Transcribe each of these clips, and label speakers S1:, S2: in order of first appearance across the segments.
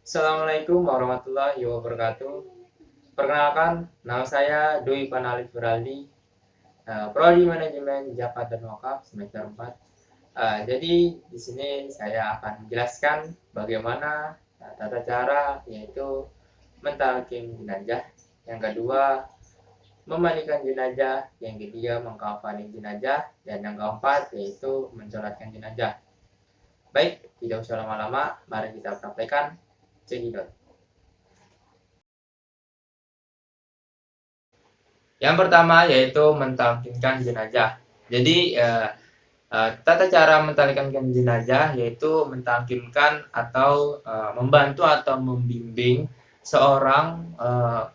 S1: Assalamualaikum warahmatullahi wabarakatuh. Perkenalkan, nama saya Dwi Panalif Beraldi, Prodi Manajemen Zakat dan Wakaf semester 4. Jadi di sini saya akan menjelaskan bagaimana tata cara yaitu mentalkin jenazah, yang kedua memandikan jenazah, yang ketiga mengkafani jenazah, dan yang keempat yaitu mensolatkan jenazah. Baik, tidak usah lama-lama, mari kita praktekkan. Cekidot. Yang pertama yaitu mentalkinkan jenazah. Jadi tata cara mentalkinkan jenazah yaitu mentalkinkan atau membantu atau membimbing seorang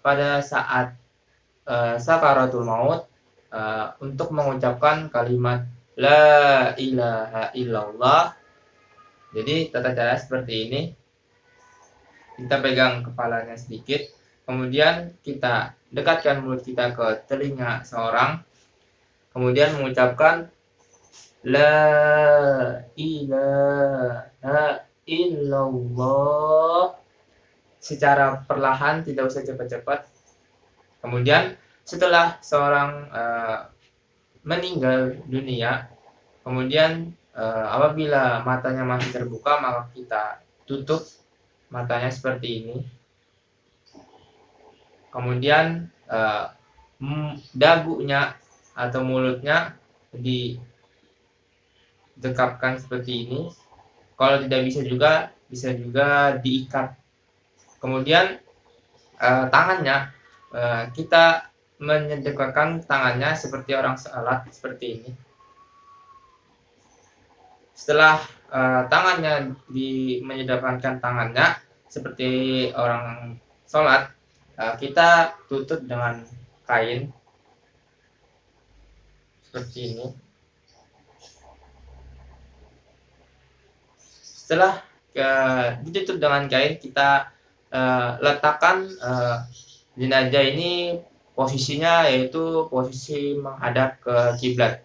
S1: pada saat sakaratul maut untuk mengucapkan kalimat la ilaha illallah. Jadi tata cara seperti ini. Kita pegang kepalanya sedikit, kemudian kita dekatkan mulut kita ke telinga seorang, kemudian mengucapkan la ilaha illallah secara perlahan, tidak usah cepat-cepat. Kemudian setelah seorang meninggal dunia, kemudian apabila matanya masih terbuka, maka kita tutup matanya seperti ini. Kemudian dagunya atau mulutnya didekapkan seperti ini. Kalau tidak bisa juga diikat. Kemudian tangannya kita menyedekapkan tangannya seperti orang salat seperti ini. Setelah tangannya menyedekapkan tangannya seperti orang sholat, kita tutup dengan kain seperti ini. Setelah ditutup dengan kain, kita letakkan jenazah ini posisinya yaitu posisi menghadap ke kiblat.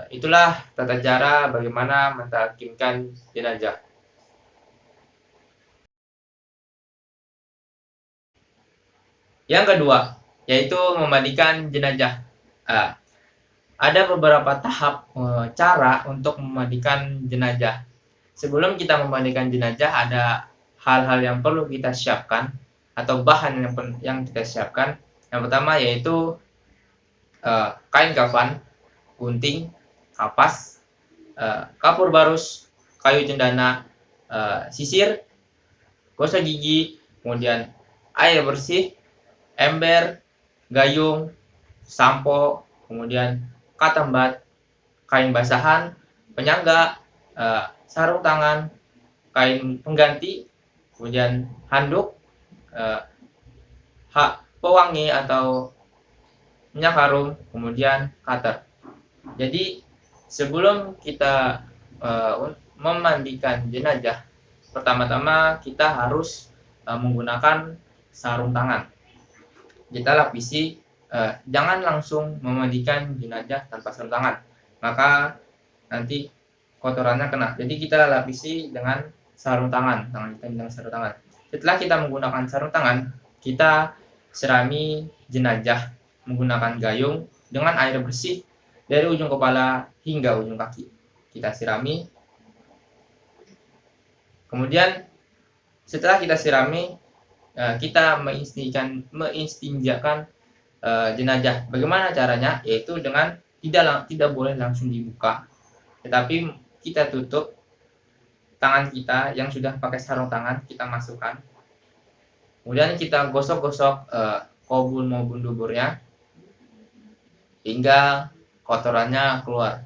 S1: Itulah tata cara bagaimana mentalkinkan jenazah. Yang kedua, yaitu memandikan jenazah. Ada beberapa tahap cara untuk memandikan jenazah. Sebelum kita memandikan jenazah, ada hal-hal yang perlu kita siapkan atau bahan yang kita siapkan. Yang pertama yaitu kain kafan, gunting, kapas, kapur barus, kayu cendana, sisir, gosok gigi, kemudian air bersih, ember, gayung, sampo, kemudian katambat, kain basahan, penyangga, sarung tangan, kain pengganti, kemudian handuk, pewangi atau minyak harum, kemudian cutter. Jadi sebelum kita memandikan jenazah, pertama-tama kita harus menggunakan sarung tangan. Kita lapisi, jangan langsung memandikan jenazah tanpa sarung tangan, maka nanti kotorannya kena. Jadi kita lapisi dengan sarung tangan, kita dengan sarung tangan. Setelah kita menggunakan sarung tangan, kita sirami jenazah menggunakan gayung dengan air bersih dari ujung kepala hingga ujung kaki. Kita sirami. Kemudian setelah kita sirami, kita mengistinjakan jenazah. Bagaimana caranya? Yaitu dengan tidak boleh langsung dibuka, tetapi kita tutup tangan kita yang sudah pakai sarung tangan, kita masukkan. Kemudian kita gosok-gosok kobul maupun duburnya hingga kotorannya keluar.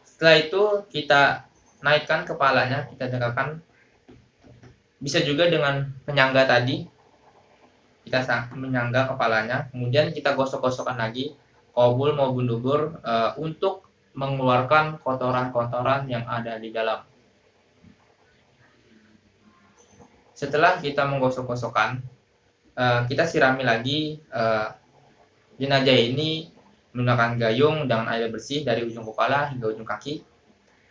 S1: Setelah itu kita naikkan kepalanya, kita dekatkan. Bisa juga dengan penyangga tadi, kita menyangga kepalanya, kemudian kita gosok-gosokkan lagi kobul maupun dubur untuk mengeluarkan kotoran-kotoran yang ada di dalam. Setelah kita menggosok-gosokkan, kita sirami lagi jenazah ini menggunakan gayung dengan air bersih dari ujung kepala hingga ujung kaki.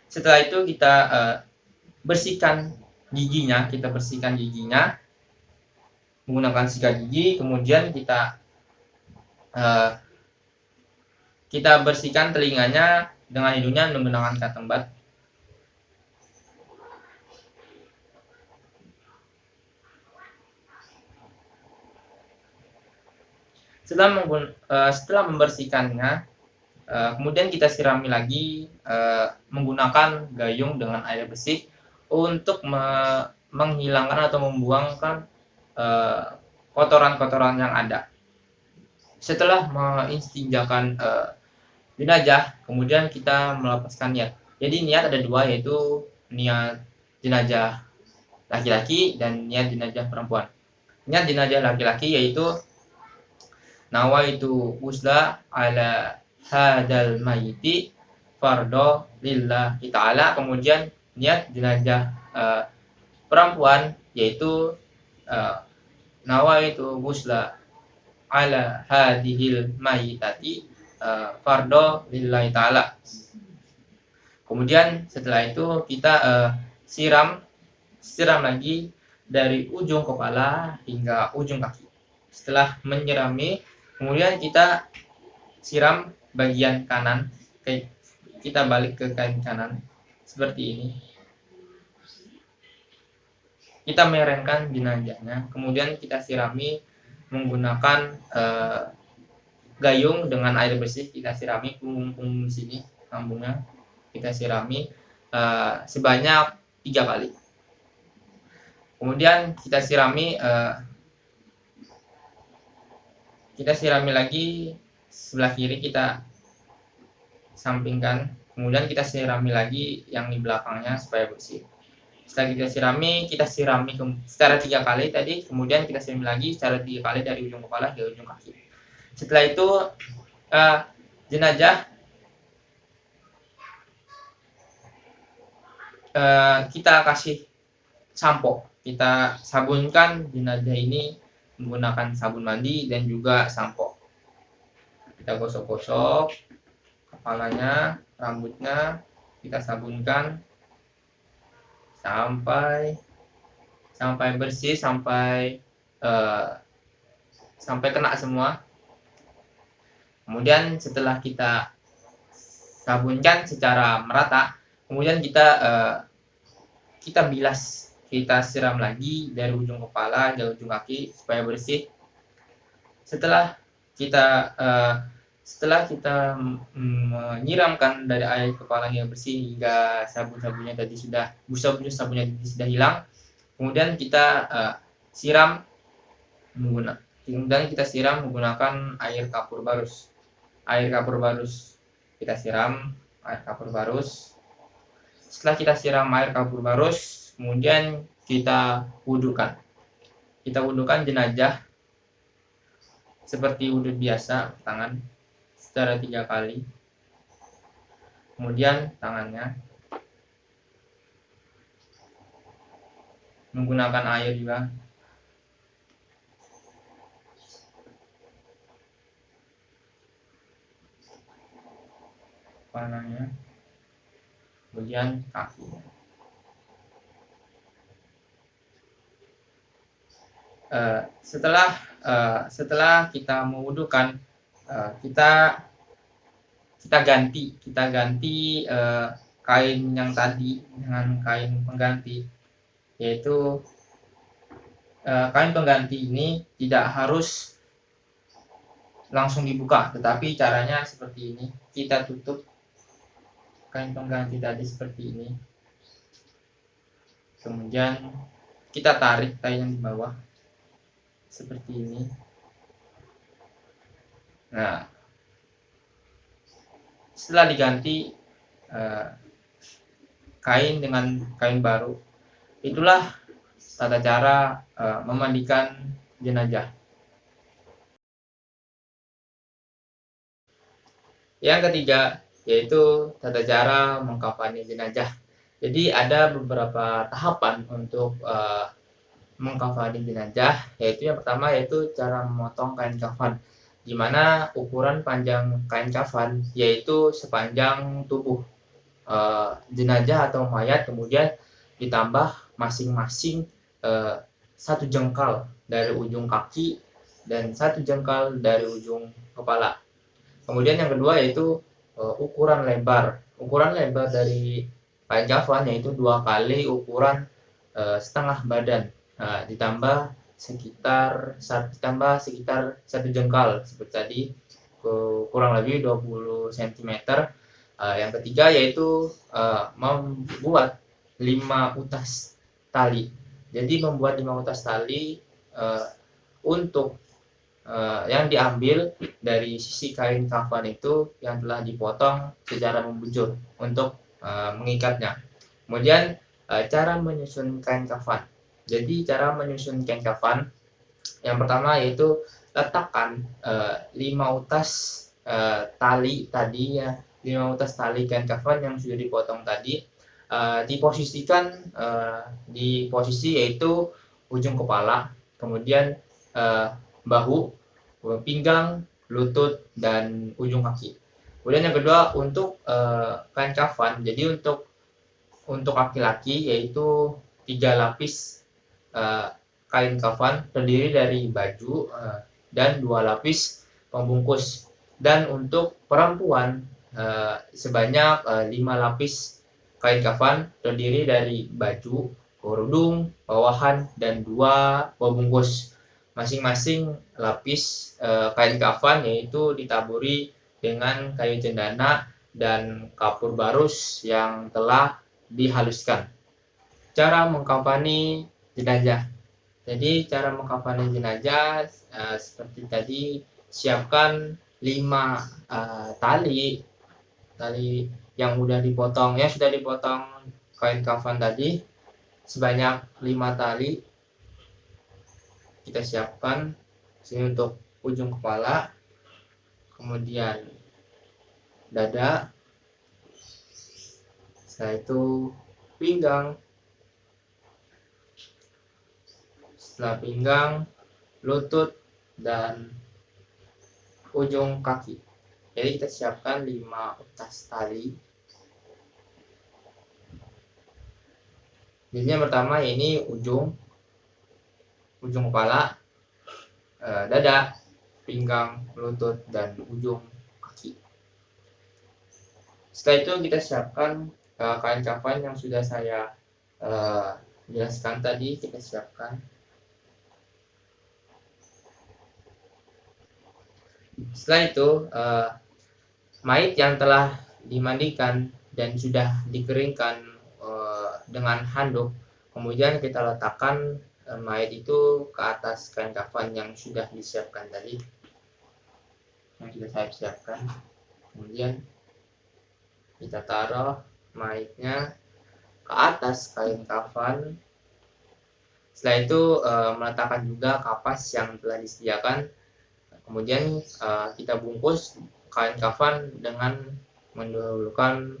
S1: Setelah itu kita bersihkan giginya, kita bersihkan giginya menggunakan sikat gigi, kemudian kita bersihkan telinganya dengan hidungnya menggunakan katembat. Setelah membersihkannya, kemudian kita sirami lagi menggunakan gayung dengan air bersih untuk menghilangkan atau membuangkan kotoran-kotoran yang ada. Setelah mengistinjakan jenazah, kemudian kita melepaskan niat. Jadi niat ada dua, yaitu niat jenazah laki-laki dan niat jenazah perempuan. Niat jenazah laki-laki yaitu nawaitu usla ala hadal mayiti fardo lillahi ta'ala. Kemudian niat jenazah perempuan yaitu nawaitu usla ala hadihil mayitati fardo lillahi ta'ala. Kemudian setelah itu kita siram lagi dari ujung kepala hingga ujung kaki. Setelah menyirami, kemudian kita siram bagian kanan, kita balik ke kain kanan seperti ini. Kita miringkan jenazahnya, kemudian kita sirami menggunakan gayung dengan air bersih. Kita sirami punggung di sini, lambungnya kita sirami sebanyak 3 kali. Kemudian kita sirami lagi sebelah kiri, kita sampingkan, kemudian kita sirami lagi yang di belakangnya supaya bersih. Setelah kita sirami secara 3 kali tadi, kemudian kita sirami lagi secara 3 kali dari ujung kepala ke ujung kaki. Setelah itu jenazah kita kasih sampo, kita sabunkan jenazah ini menggunakan sabun mandi dan juga sampo. Kita gosok-gosok kepalanya, rambutnya, kita sabunkan sampai bersih, sampai kena semua. Kemudian setelah kita sabunkan secara merata, kemudian kita bilas, kita siram lagi dari ujung kepala ke ujung kaki supaya bersih. Setelah kita menyiramkan dari air kepala yang bersih hingga sabun-sabunnya tadi sudah hilang, kemudian kita siram menggunakan air kapur barus. Kita siram air kapur barus. Setelah kita siram air kapur barus, kemudian kita wudukan. Kita wudukan jenazah seperti wudu biasa, tangan secara 3 kali. Kemudian tangannya menggunakan air juga. Kepalanya, kemudian kakinya. Setelah kita mewudukan, kita ganti kain yang tadi dengan kain pengganti, yaitu kain pengganti ini tidak harus langsung dibuka, tetapi caranya seperti ini. Kita tutup kain pengganti tadi seperti ini, kemudian kita tarik kain yang di bawah seperti ini. Nah, setelah diganti kain dengan kain baru, itulah tata cara memandikan jenazah. Yang ketiga yaitu tata cara mengkafani jenazah. Jadi ada beberapa tahapan untuk mengkafani jenazah, yaitu yang pertama yaitu cara memotong kain kafan, di mana ukuran panjang kain kafan yaitu sepanjang tubuh jenazah atau mayat, kemudian ditambah masing-masing satu jengkal dari ujung kaki dan satu jengkal dari ujung kepala. Kemudian yang kedua yaitu ukuran lebar. Ukuran lebar dari kain kafan yaitu 2 kali ukuran setengah badan, ditambah sekitar satu jengkal seperti tadi, kurang lebih 20 cm. Yang ketiga yaitu membuat 5 utas tali. Jadi membuat 5 utas tali untuk yang diambil dari sisi kain kafan itu yang telah dipotong secara membujur untuk mengikatnya. Kemudian cara menyusun kain kafan. Jadi cara menyusun kain kafan yang pertama yaitu letakkan 5 utas tali tadi ya, 5 utas tali kain kafan yang sudah dipotong tadi diposisikan di posisi yaitu ujung kepala, kemudian bahu, pinggang, lutut, dan ujung kaki. Kemudian yang kedua untuk kain kafan. Jadi untuk laki-laki yaitu 3 lapis kain kafan terdiri dari baju dan 2 lapis pembungkus. Dan untuk perempuan sebanyak 5 lapis kain kafan terdiri dari baju, kerudung, bawahan, dan 2 pembungkus. Masing-masing lapis kain kafan yaitu ditaburi dengan kayu cendana dan kapur barus yang telah dihaluskan. Cara mengkafani jenazah. Jadi cara mengkafani jenazah seperti tadi, siapkan 5 tali yang sudah dipotong kain kafan tadi sebanyak 5 tali. Kita siapkan sini untuk ujung kepala, kemudian dada, setelah itu pinggang, setelah pinggang, lutut, dan ujung kaki. Jadi kita siapkan 5 utas tali. Jadi yang pertama ini ujung kepala, dada, pinggang, lutut, dan ujung kaki. Setelah itu kita siapkan kain kafan yang sudah saya jelaskan tadi, kita siapkan. Setelah itu mayit yang telah dimandikan dan sudah dikeringkan dengan handuk, kemudian kita letakkan mayit itu ke atas kain kafan yang sudah disiapkan tadi, yang sudah saya siapkan. Kemudian kita taruh mayitnya ke atas kain kafan. Setelah itu meletakkan juga kapas yang telah disediakan. Kemudian kita bungkus kain kafan dengan mendahulukan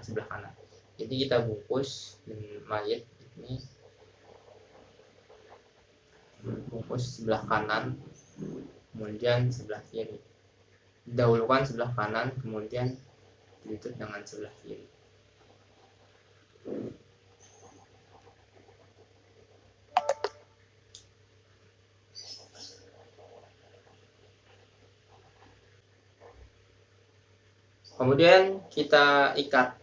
S1: sebelah kanan. Jadi kita bungkus mayit ini, bungkus sebelah kanan, kemudian sebelah kiri. Dahulukan sebelah kanan, kemudian ditutup dengan sebelah kiri. Kemudian kita ikat.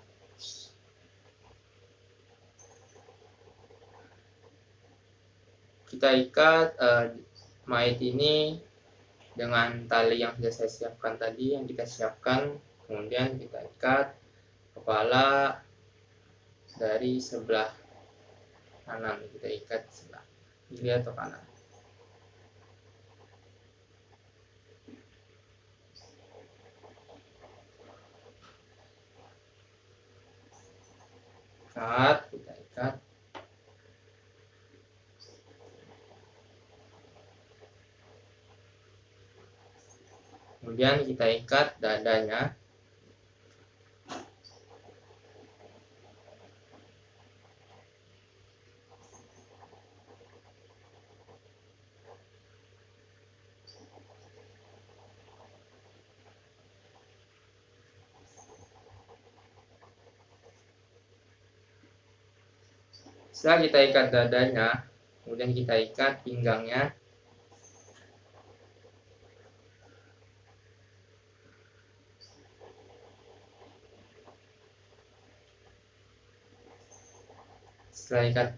S1: Kita ikat mayit ini dengan tali yang sudah saya siapkan tadi, yang kita siapkan. Kemudian kita ikat kepala dari sebelah kanan, kita ikat sebelah kiri atau kanan. Kita ikat. Kemudian kita ikat dadanya. Setelah kita ikat dadanya, kemudian kita ikat pinggangnya. Setelah ikat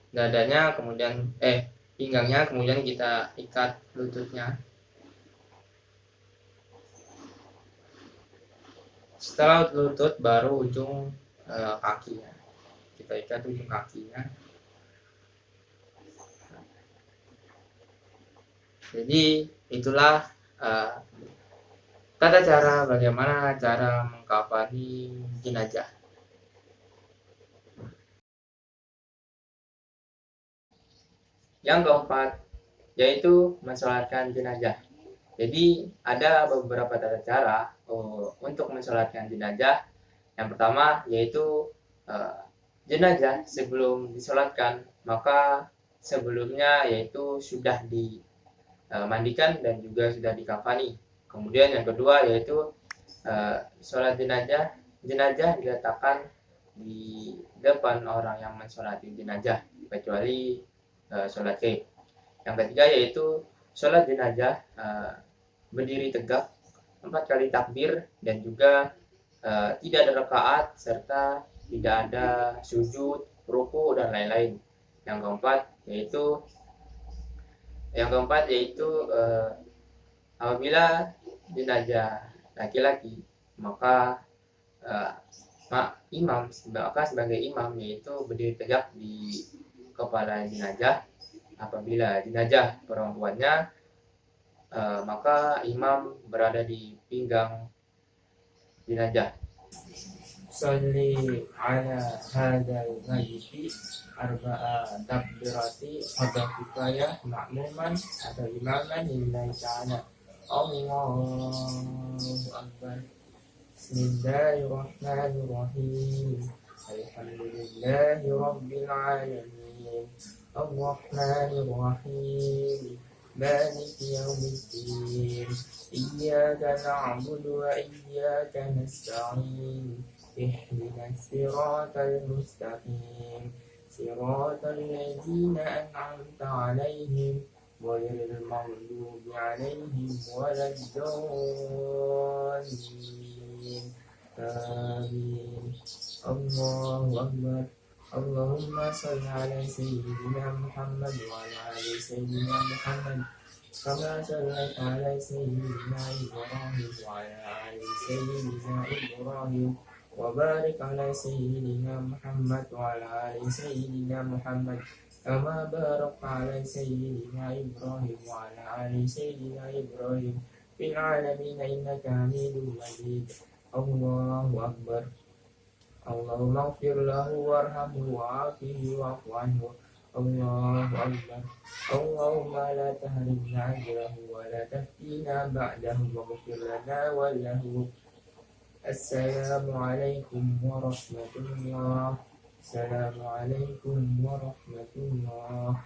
S1: dadanya, kemudian pinggangnya, kemudian kita ikat lututnya. Setelah lutut baru ujung kakinya. Kita ikat ujung kakinya. Jadi itulah tata cara bagaimana cara mengkafani jenazah. Yang keempat yaitu mensolatkan jenazah. Jadi ada beberapa tata cara untuk mensolatkan jenazah. Yang pertama yaitu jenazah sebelum disolatkan, maka sebelumnya yaitu sudah dimandikan dan juga sudah dikafani. Kemudian yang kedua yaitu sholat jenazah diletakkan di depan orang yang mensolati jenazah, kecuali sholat gaib. Yang ketiga yaitu sholat jenazah berdiri tegak 4 kali takbir dan juga tidak ada rakaat serta tidak ada sujud, ruku dan lain-lain. Yang keempat yaitu apabila jenazah laki-laki, maka maka sebagai imam yaitu berdiri tegak di kepala jenazah. Apabila jenazah perempuannya, maka imam berada di pinggang jenazah. Salli ala hadal mayyiti arba'a takbirati qadar kifayah ma'muman atau imaman lillahi ta'ala. Allahu akbar. Bismillahirrahmanirrahim. Alhamdulillahi rabbil alamin. Ar-Rahmanir-Rahim. Maliki yaumiddin. Iyyaka na'budu wa iyyaka nasta'in. Ihdinas siratal mustaqim. Siratal ladzina an'amta 'alaihim ghairil maghdubi 'alaihim waladdallin. Amin. Allahu akbar. Allahumma salli ala sayyidina Muhammad wa ala ali sayyidina Muhammad kama sallaita ala sayyidina Ibrahim wa ala ali sayyidina Ibrahim wa barik ala sayyidina Muhammad wa ala ali sayyidina Muhammad kama barakta ala sayyidina Ibrahim wa ala ali sayyidina Ibrahim fil alamin innaka Hamidum Majid. Allahu akbar. Allahumma ighfir lahu warhamhu wa'afihi wa'fu anhu. Allahu akbar. Allahumma la tahrimna ajrahu wa la taftina ba'dahu waghfir lana wa lahu. Assalamu alaikum warahmatullahi. Assalamu alaikum warahmatullahi.